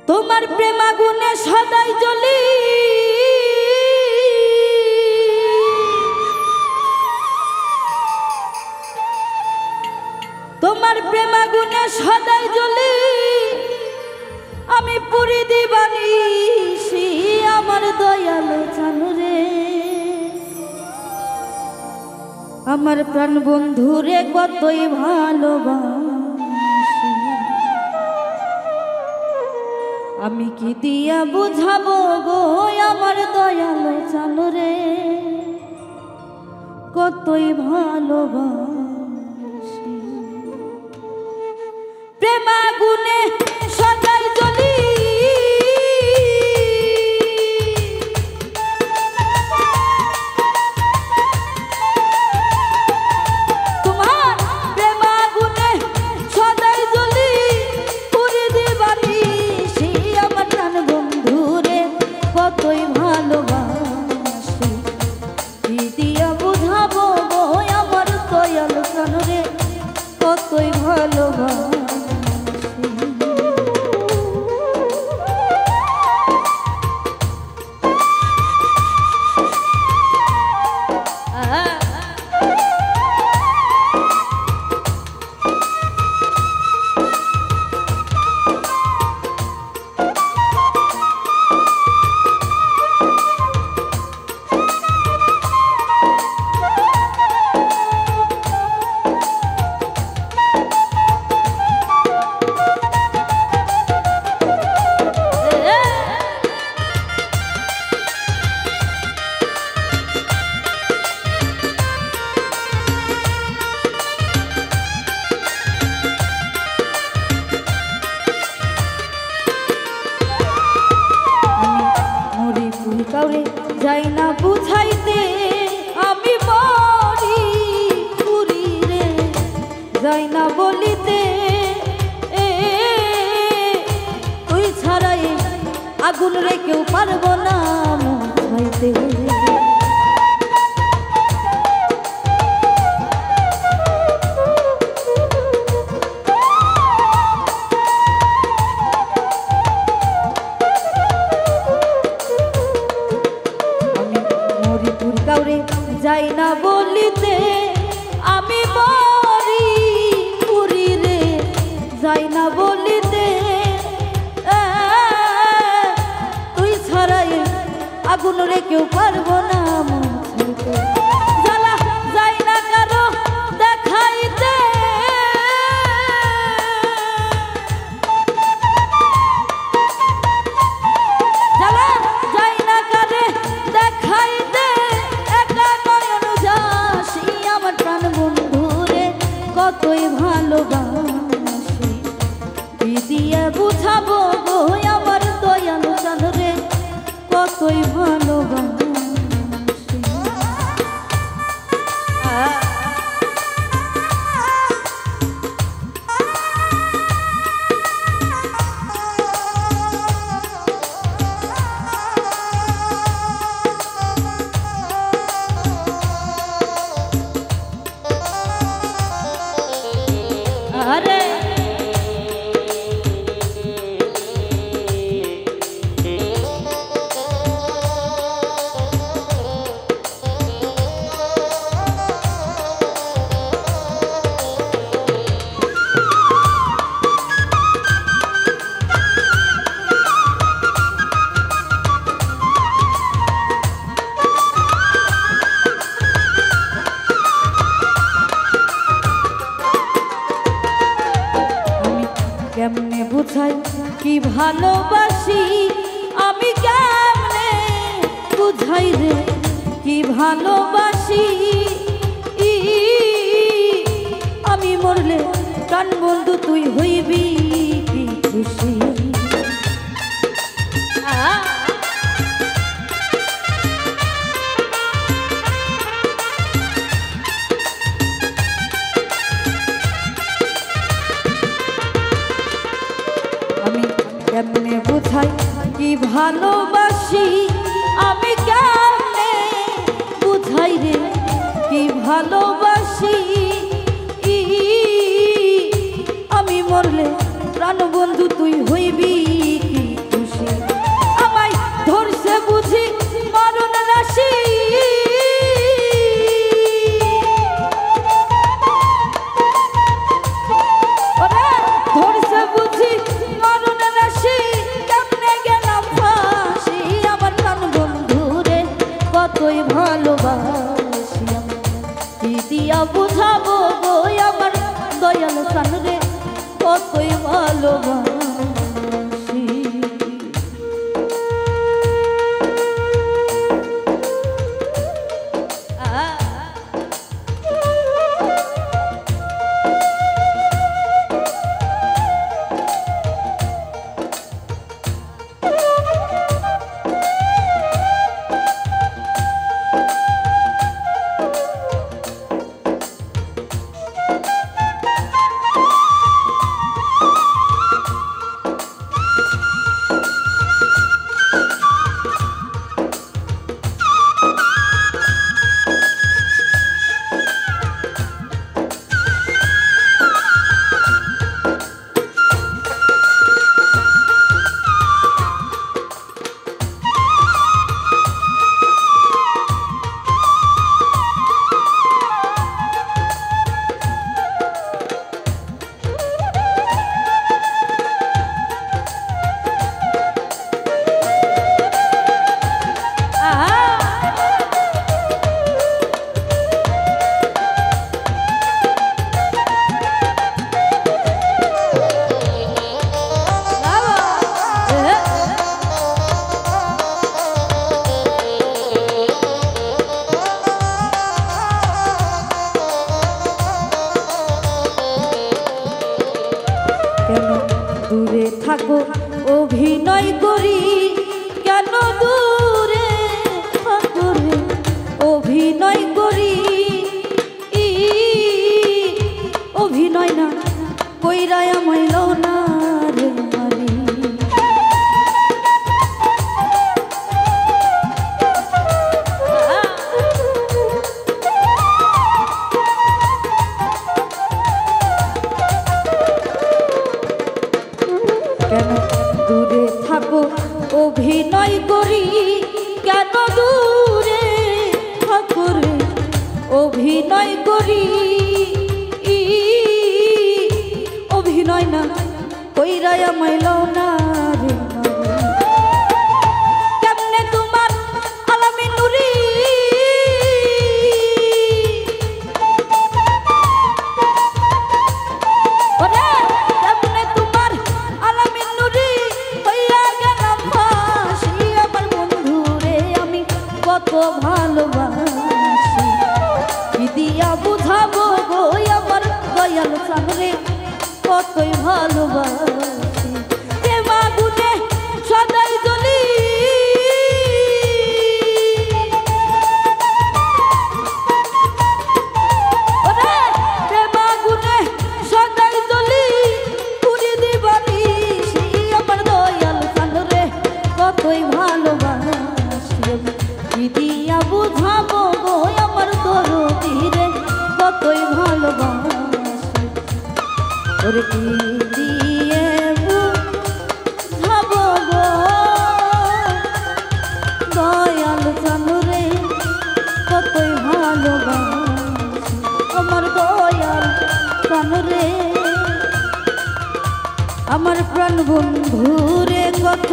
তোমার প্রেম আগুনে সদাই জ্বলি, তোমার প্রেম আগুনে সদাই জ্বলি, আমি পুরি দিবানিশি আমার দয়ালু জানু রে, আমার প্রাণ বন্ধু রে কতই ভালোবাসি, আমি কি দিয়া বুঝাবো গো আমার দয়ালু জানু রে, কতই ভালোবাসি। প্রেম আগুনে সদাই জ্বলি, তোমার প্রেম আগুনে সদাই জ্বলি, পুরি দিবানিশি আমার প্রাণ বন্ধু রে কতই ভালোবাসি, কি দিয়া বুঝাবো গো আমার দয়ালু জানু রে, কতই ভালোবাসি। কাউরে যাই না বুঝাইতে, আমি মরি পুরি রে যাই না বলিতে, তুই ছাড়াই আগুন রে কেউ পারবো না মুছাইতে, কাউরে যাই না বলিতে, আমি মরি পুরি রে যাই না বলিতে, তুই ছাড়াই আগুন রে কেউ পারবো না মুছাইতে, জ্বালা যাই না কারো দেখাইতে, জ্বালা যাই না কারে দেখাইতে, কতই ভালোবাসি, কি দিয়ে বুঝাবো গো আমার দয়ালু জানু রে, কতই ভালোবাসি। আরে কেমনে বুঝাই কি ভালোবাসি, আমি কেমনে বুঝাই রে কি ভালোবাসি, আমি মরলে প্রাণ বন্ধু তুই হইবি কি খুশি, কেমনে বুঝাই কি ভালোবাসি, আমি কেমনে বুঝাই রে কি ভালোবাসি, আমি মরলে প্রাণ বন্ধু তুই হইবি কি থাকো অভিনয় করি কেন দূরে থাকো রে অভিনয় করি অভিনয় না কইরা আমায় লও না রে মারি কেন দূরে থাকো অভিনয় করি কেন দূরে থাকো রে অভিনয় করি অভিনয় না কইরা আমায় লও না রে কেমনে তোমার আলামি নুরি কেমনে তোমার আলামি নুরি হইয়া গেলাম ফাঁসি আমার বন্ধু রে আমি কত ভালোবাসি কি দিয়া বুঝাবো গো আমার দয়াল চান রে কতই ভালোবাসি প্রেম আগুনে সদাই জ্বলি প্রেম আগুনে সদাই জ্বলি পুরি দিবানি সেই আমার দয়াল চান রে কতই ভালোবাসি কি দিয়া বুঝাবো গো আমার দরদি রে কতই ভালোবাসি ওরে কি দিয়ে বুঝাবো গো দয়াল জানো রে কতই ভালোবাসি আমার দয়াল জানো রে আমার প্রাণ বন্ধু রে কত